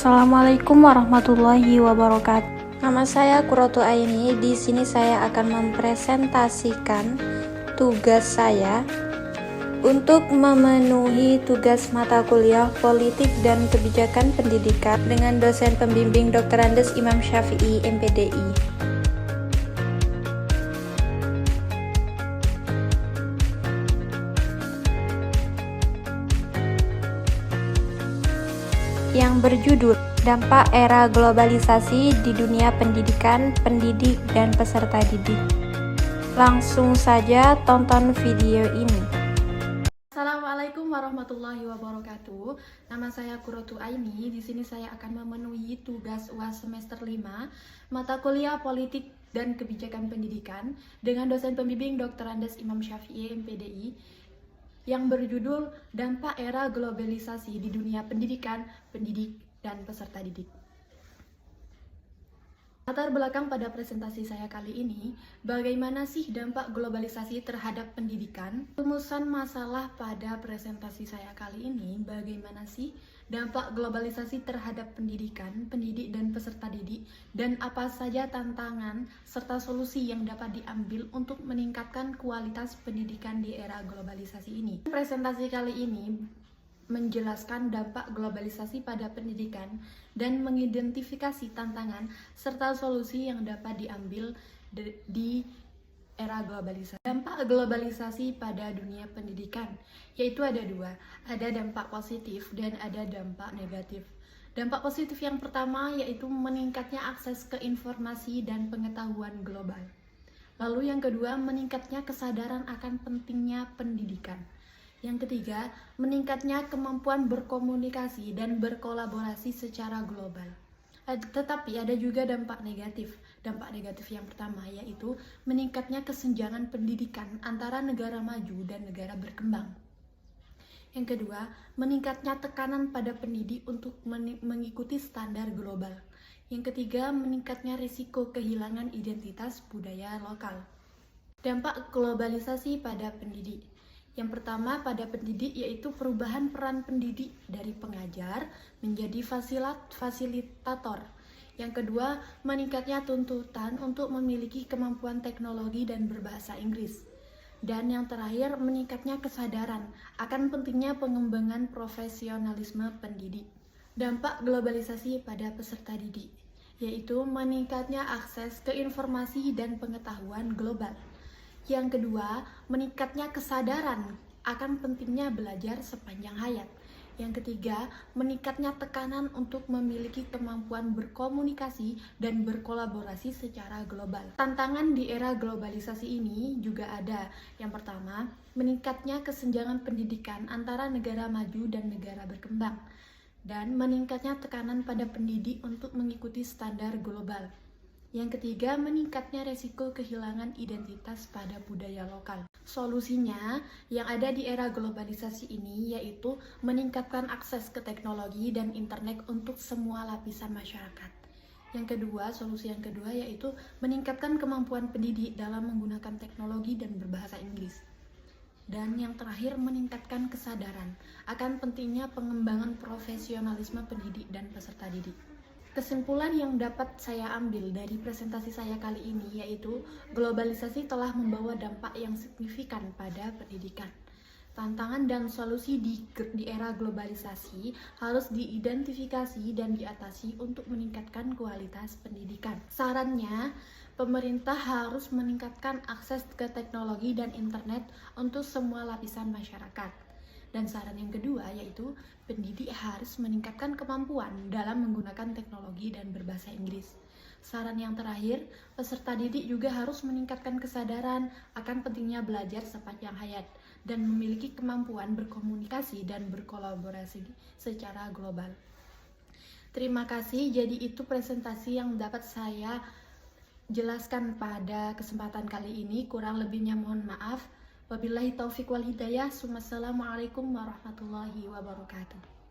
Assalamualaikum warahmatullahi wabarakatuh. Nama saya Qurratu Aini. Di sini saya akan mempresentasikan tugas saya untuk memenuhi tugas mata kuliah Politik dan Kebijakan Pendidikan dengan dosen pembimbing Dr. Andes Imam Syafi'i, MPDI. Yang berjudul Dampak Era Globalisasi di Dunia Pendidikan, Pendidik, dan Peserta Didik. Langsung saja tonton video ini. Assalamualaikum warahmatullahi wabarakatuh. Nama saya Qurratu Aini. Di sini saya akan memenuhi tugas UAS semester 5 mata kuliah Politik dan Kebijakan Pendidikan dengan dosen pembimbing Dr. Andes Imam Syafi'i, MPDI, yang berjudul Dampak Era Globalisasi di Dunia Pendidikan, Pendidik, dan Peserta Didik. Latar belakang pada presentasi saya kali ini, bagaimana sih dampak globalisasi terhadap pendidikan? Rumusan masalah pada presentasi saya kali ini, bagaimana sih dampak globalisasi terhadap pendidikan, pendidik, dan peserta didik, dan apa saja tantangan serta solusi yang dapat diambil untuk meningkatkan kualitas pendidikan di era globalisasi ini. Presentasi kali ini menjelaskan dampak globalisasi pada pendidikan dan mengidentifikasi tantangan serta solusi yang dapat diambil di era globalisasi. Dampak globalisasi pada dunia pendidikan yaitu ada dua, ada dampak positif dan ada dampak negatif. Dampak positif yang pertama yaitu meningkatnya akses ke informasi dan pengetahuan global. Lalu yang kedua, meningkatnya kesadaran akan pentingnya pendidikan. Yang ketiga, meningkatnya kemampuan berkomunikasi dan berkolaborasi secara global. Tetapi ada juga dampak negatif. Dampak negatif yang pertama yaitu meningkatnya kesenjangan pendidikan antara negara maju dan negara berkembang. Yang kedua, meningkatnya tekanan pada pendidik untuk mengikuti standar global. Yang ketiga, meningkatnya risiko kehilangan identitas budaya lokal. Dampak globalisasi pada pendidik. Yang pertama pada pendidik yaitu perubahan peran pendidik dari pengajar menjadi fasilitator. Yang kedua, meningkatnya tuntutan untuk memiliki kemampuan teknologi dan berbahasa Inggris. Dan yang terakhir, meningkatnya kesadaran akan pentingnya pengembangan profesionalisme pendidik. Dampak globalisasi pada peserta didik yaitu meningkatnya akses ke informasi dan pengetahuan global. Yang kedua, meningkatnya kesadaran akan pentingnya belajar sepanjang hayat. Yang ketiga, meningkatnya tekanan untuk memiliki kemampuan berkomunikasi dan berkolaborasi secara global. Tantangan di era globalisasi ini juga ada. Yang pertama, meningkatnya kesenjangan pendidikan antara negara maju dan negara berkembang. Dan meningkatnya tekanan pada pendidik untuk mengikuti standar global. Yang ketiga, meningkatnya resiko kehilangan identitas pada budaya lokal. Solusinya yang ada di era globalisasi ini yaitu meningkatkan akses ke teknologi dan internet untuk semua lapisan masyarakat. Yang kedua, solusi yang kedua yaitu meningkatkan kemampuan pendidik dalam menggunakan teknologi dan berbahasa Inggris. Dan yang terakhir, meningkatkan kesadaran akan pentingnya pengembangan profesionalisme pendidik dan peserta didik. Kesimpulan yang dapat saya ambil dari presentasi saya kali ini yaitu globalisasi telah membawa dampak yang signifikan pada pendidikan. Tantangan dan solusi di era globalisasi harus diidentifikasi dan diatasi untuk meningkatkan kualitas pendidikan. Sarannya, pemerintah harus meningkatkan akses ke teknologi dan internet untuk semua lapisan masyarakat. Dan saran yang kedua yaitu pendidik harus meningkatkan kemampuan dalam menggunakan teknologi dan berbahasa Inggris. Saran yang terakhir, peserta didik juga harus meningkatkan kesadaran akan pentingnya belajar sepanjang hayat dan memiliki kemampuan berkomunikasi dan berkolaborasi secara global. Terima kasih, jadi itu presentasi yang dapat saya jelaskan pada kesempatan kali ini. Kurang lebihnya mohon maaf. Wabillahi taufiq wal hidayah. Wassalamualaikum warahmatullahi wabarakatuh.